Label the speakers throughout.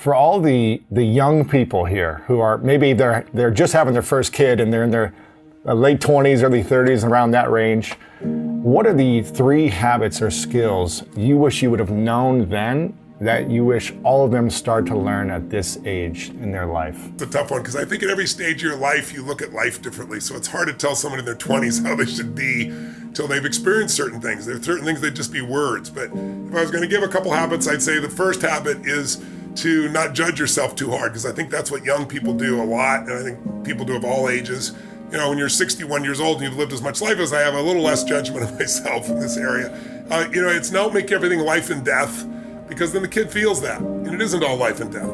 Speaker 1: for all the young people here who are maybe they're just having their first kid and they're in their late 20s, early 30s, around that range, what are the 3 habits or skills you wish you would have known then that you wish all of them start to learn at this age in their life?
Speaker 2: It's a tough one because I think at every stage of your life, you look at life differently. So it's hard to tell someone in their 20s how they should be until they've experienced certain things. There are certain things that just be words. But if I was going to give a couple habits, I'd say the first habit is to not judge yourself too hard, because I think that's what young people do a lot. And I think people do of all ages. You know, when you're 61 years old and you've lived as much life as I have, a little less judgment of myself in this area. It's not make everything life and death, because then the kid feels that. And it isn't all life and death,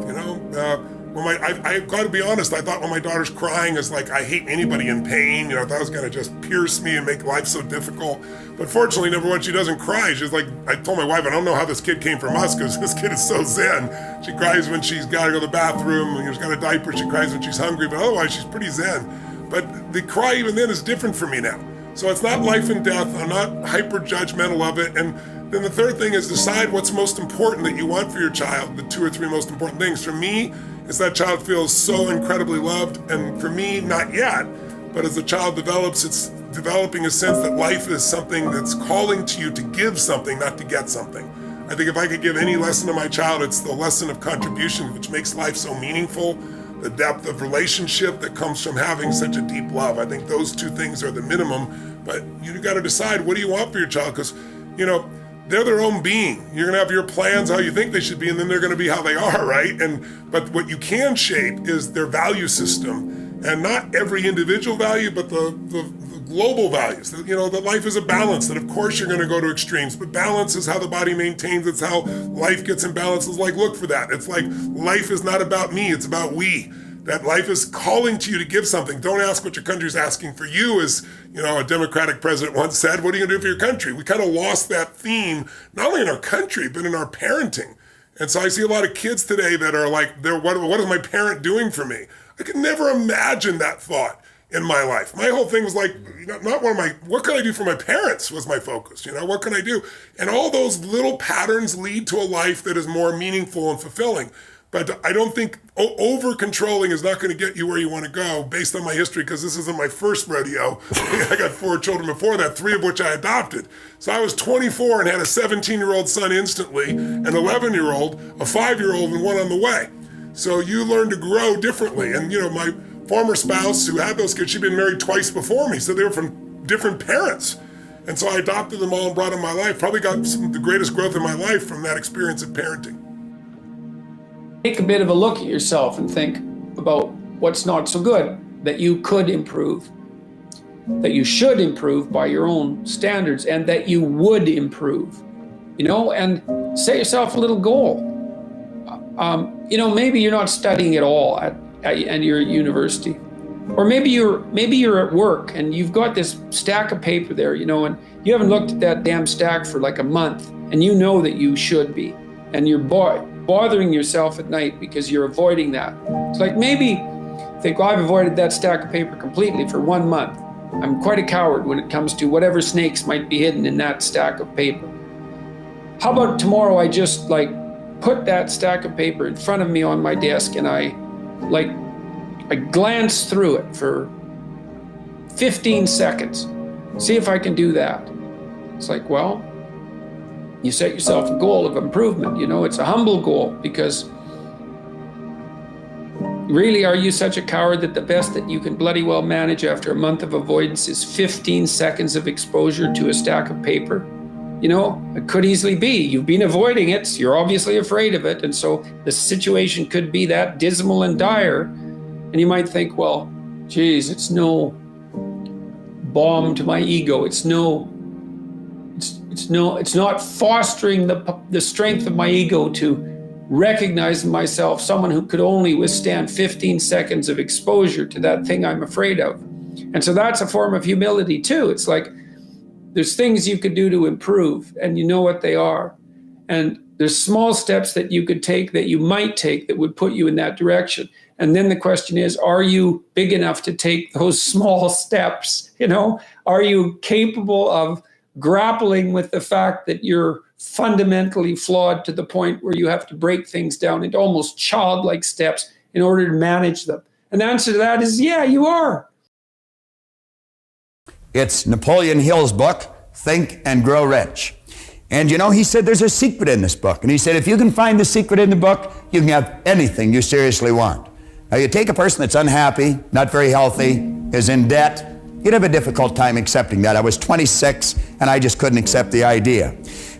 Speaker 2: I've got to be honest, I thought when my daughter's crying, it's like, I hate anybody in pain. I thought it was going to just pierce me and make life so difficult. But fortunately, number one, she doesn't cry. She's like, I told my wife, I don't know how this kid came from us, because this kid is so zen. She cries when she's got to go to the bathroom, when she's got a diaper, she cries when she's hungry, but otherwise she's pretty zen. But the cry even then is different for me now. So it's not life and death. I'm not hyper judgmental of it. And then the third thing is decide what's most important that you want for your child, the 2 or 3 most important things. For me, is that child feels so incredibly loved. And for me, not yet, but as the child develops, it's developing a sense that life is something that's calling to you to give something, not to get something. I think if I could give any lesson to my child, it's the lesson of contribution, which makes life so meaningful, the depth of relationship that comes from having such a deep love. I think those 2 things are the minimum, but you got to decide, what do you want for your child? Because, they're their own being. You're gonna have your plans, how you think they should be, and then they're gonna be how they are, right? But what you can shape is their value system, and not every individual value, but the global values. That life is a balance, that of course you're gonna go to extremes, but balance is how the body maintains, it's how life gets in balance. It's like, look for that. It's like, life is not about me, it's about we. That life is calling to you to give something. Don't ask what your country's asking for you, as a Democratic president once said. What are you gonna do for your country? We kind of lost that theme, not only in our country, but in our parenting. And so I see a lot of kids today that are like, what is my parent doing for me? I could never imagine that thought in my life. My whole thing was like, what can I do for my parents was my focus. What can I do? And all those little patterns lead to a life that is more meaningful and fulfilling. But I don't think over-controlling is not going to get you where you want to go based on my history, because this isn't my first rodeo. I got 4 children before that, 3 of which I adopted. So I was 24 and had a 17-year-old son instantly, an 11-year-old, a 5-year-old, and one on the way. So you learn to grow differently. And, my former spouse who had those kids, she'd been married twice before me, so they were from different parents. And so I adopted them all and brought them in my life. Probably got the greatest growth in my life from that experience of parenting.
Speaker 3: Take a bit of a look at yourself and think about what's not so good, that you could improve, that you should improve by your own standards, and that you would improve, and set yourself a little goal. Maybe you're not studying at all and you're at university, or maybe you're at work and you've got this stack of paper there, and you haven't looked at that damn stack for like a month, and you know that you should be, and you're bothering yourself at night because you're avoiding that. It's like, maybe think, well, I've avoided that stack of paper completely for 1 month. I'm quite a coward when it comes to whatever snakes might be hidden in that stack of paper. How about tomorrow I just put that stack of paper in front of me on my desk, and I glance through it for 15 seconds. See if I can do that. It's like, well, you set yourself a goal of improvement. It's a humble goal, because really, are you such a coward that the best that you can bloody well manage after a month of avoidance is 15 seconds of exposure to a stack of paper? It could easily be. You've been avoiding it, so you're obviously afraid of it, and so the situation could be that dismal and dire, and you might think, well, geez, it's no balm to my ego. It's not fostering the strength of my ego to recognize in myself someone who could only withstand 15 seconds of exposure to that thing I'm afraid of. And so that's a form of humility too. It's like, there's things you could do to improve, and you know what they are. And there's small steps that you could take, that you might take, that would put you in that direction. And then the question is, are you big enough to take those small steps? Are you capable of grappling with the fact that you're fundamentally flawed to the point where you have to break things down into almost childlike steps in order to manage them? And the answer to that is, yeah, you are.
Speaker 4: It's Napoleon Hill's book, Think and Grow Rich. And you know, he said there's a secret in this book. And he said, if you can find the secret in the book, you can have anything you seriously want. Now, you take a person that's unhappy, not very healthy, is in debt, you'd have a difficult time accepting that. I was 26, and I just couldn't accept the idea.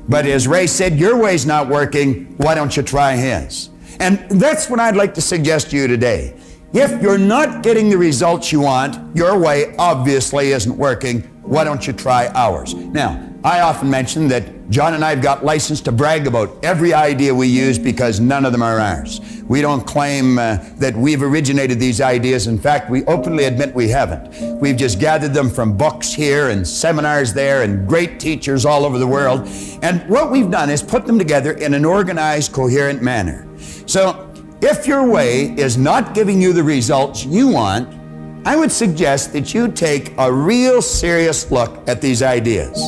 Speaker 4: But as Ray said, your way's not working, why don't you try his? And that's what I'd like to suggest to you today. If you're not getting the results you want, your way obviously isn't working, why don't you try ours? Now, I often mention that John and I have got license to brag about every idea we use because none of them are ours. We don't claim that we've originated these ideas. In fact, we openly admit we haven't. We've just gathered them from books here and seminars there and great teachers all over the world. And what we've done is put them together in an organized, coherent manner. So if your way is not giving you the results you want, I would suggest that you take a real serious look at these ideas.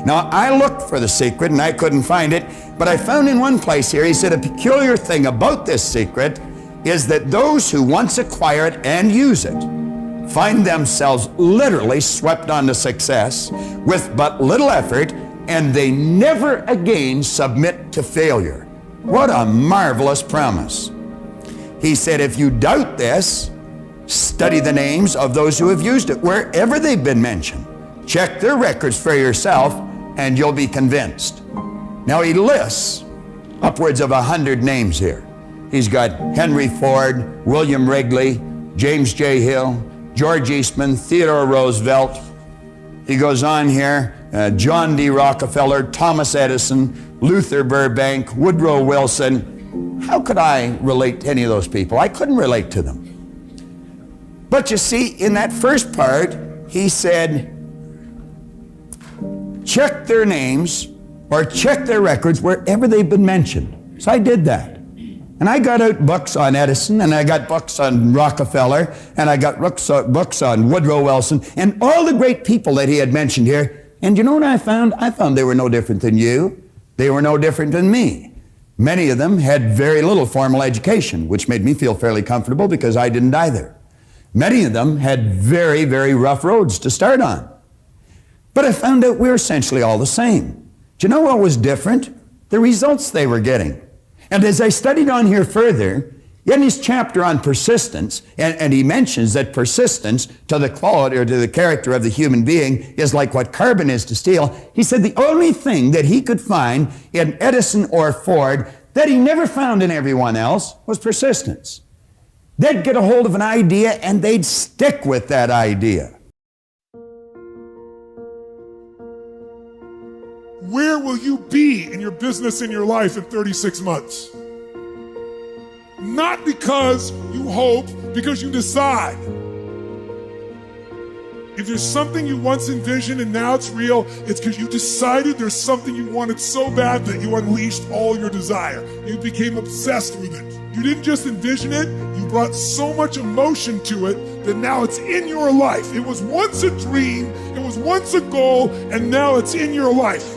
Speaker 4: Now, I looked for the secret and I couldn't find it, but I found in one place here, he said a peculiar thing about this secret is that those who once acquire it and use it find themselves literally swept on to success with but little effort, and they never again submit to failure. What a marvelous promise. He said, if you doubt this, study the names of those who have used it wherever they've been mentioned. Check their records for yourself and you'll be convinced. Now he lists upwards of 100 names here. He's got Henry Ford, William Wrigley, James J. Hill, George Eastman, Theodore Roosevelt. He goes on here, John D. Rockefeller, Thomas Edison, Luther Burbank, Woodrow Wilson. How could I relate to any of those people? I couldn't relate to them. But you see, in that first part, he said, check their names or check their records wherever they've been mentioned. So I did that. And I got out books on Edison, and I got books on Rockefeller, and I got books on Woodrow Wilson, and all the great people that he had mentioned here. And you know what I found? I found they were no different than you. They were no different than me. Many of them had very little formal education, which made me feel fairly comfortable because I didn't either. Many of them had very, very rough roads to start on. But I found out we're essentially all the same. Do you know what was different? The results they were getting. And as I studied on here further, in his chapter on persistence, and he mentions that persistence to the quality or to the character of the human being is like what carbon is to steel, he said the only thing that he could find in Edison or Ford that he never found in everyone else was persistence. They'd get a hold of an idea and they'd stick with that idea.
Speaker 2: Where will you be in your business, in your life in 36 months? Not because you hope, because you decide. If there's something you once envisioned and now it's real, it's because you decided there's something you wanted so bad that you unleashed all your desire. You became obsessed with it. You didn't just envision it, you brought so much emotion to it that now it's in your life. It was once a dream, it was once a goal, and now it's in your life.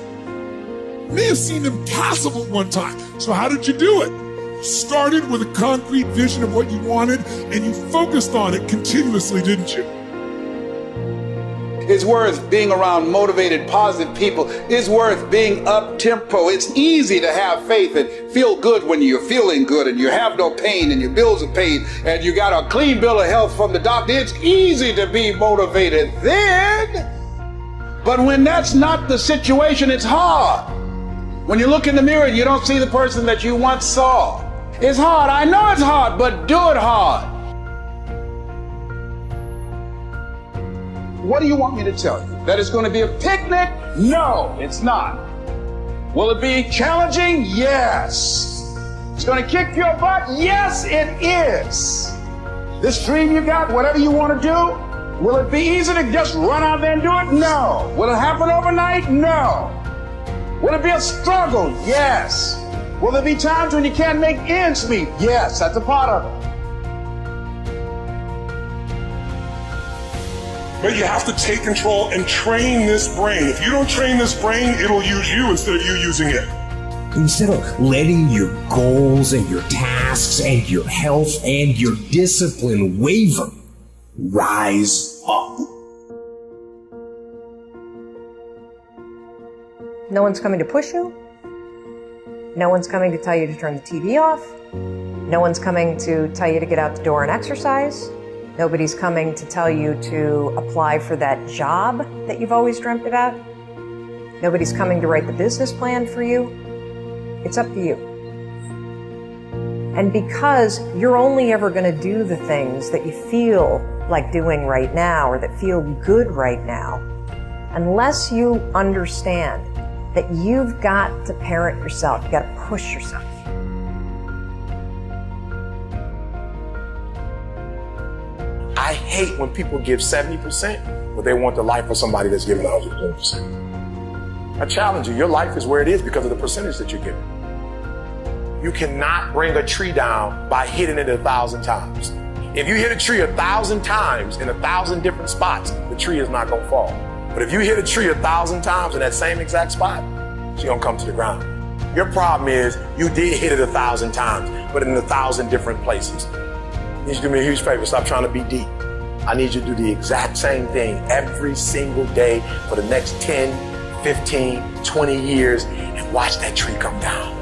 Speaker 2: It may have seemed impossible at one time. So how did you do it? You started with a concrete vision of what you wanted, and you focused on it continuously, didn't you?
Speaker 5: It's worth being around motivated, positive people. It's worth being up-tempo. It's easy to have faith and feel good when you're feeling good and you have no pain and your bills are paid and you got a clean bill of health from the doctor. It's easy to be motivated then. But when that's not the situation, it's hard. When you look in the mirror and you don't see the person that you once saw. It's hard. I know it's hard, but do it hard. What do you want me to tell you? That it's going to be a picnic? No, it's not. Will it be challenging? Yes. It's going to kick your butt? Yes, it is. This dream you got, whatever you want to do, will it be easy to just run out there and do it? No. Will it happen overnight? No. Will it be a struggle? Yes. Will there be times when you can't make ends meet? Yes, that's a part of it.
Speaker 2: But you have to take control and train this brain. If you don't train this brain, it'll use you instead of you using it.
Speaker 6: Instead of letting your goals and your tasks and your health and your discipline waver, rise up.
Speaker 7: No one's coming to push you. No one's coming to tell you to turn the TV off. No one's coming to tell you to get out the door and exercise. Nobody's coming to tell you to apply for that job that you've always dreamt about. Nobody's coming to write the business plan for you. It's up to you. And because you're only ever going to do the things that you feel like doing right now or that feel good right now, unless you understand that you've got to parent yourself, you've got to push yourself.
Speaker 8: I hate when people give 70%, but they want the life of somebody that's giving 120%. I challenge you, your life is where it is because of the percentage that you're giving. You cannot bring a tree down by hitting it 1,000 times. If you hit a tree 1,000 times in 1,000 different spots, the tree is not gonna fall. But if you hit a tree 1,000 times in that same exact spot, it's gonna come to the ground. Your problem is you did hit it 1,000 times, but in 1,000 different places. I need you to do me a huge favor, stop trying to be deep. I need you to do the exact same thing every single day for the next 10, 15, 20 years and watch that tree come down.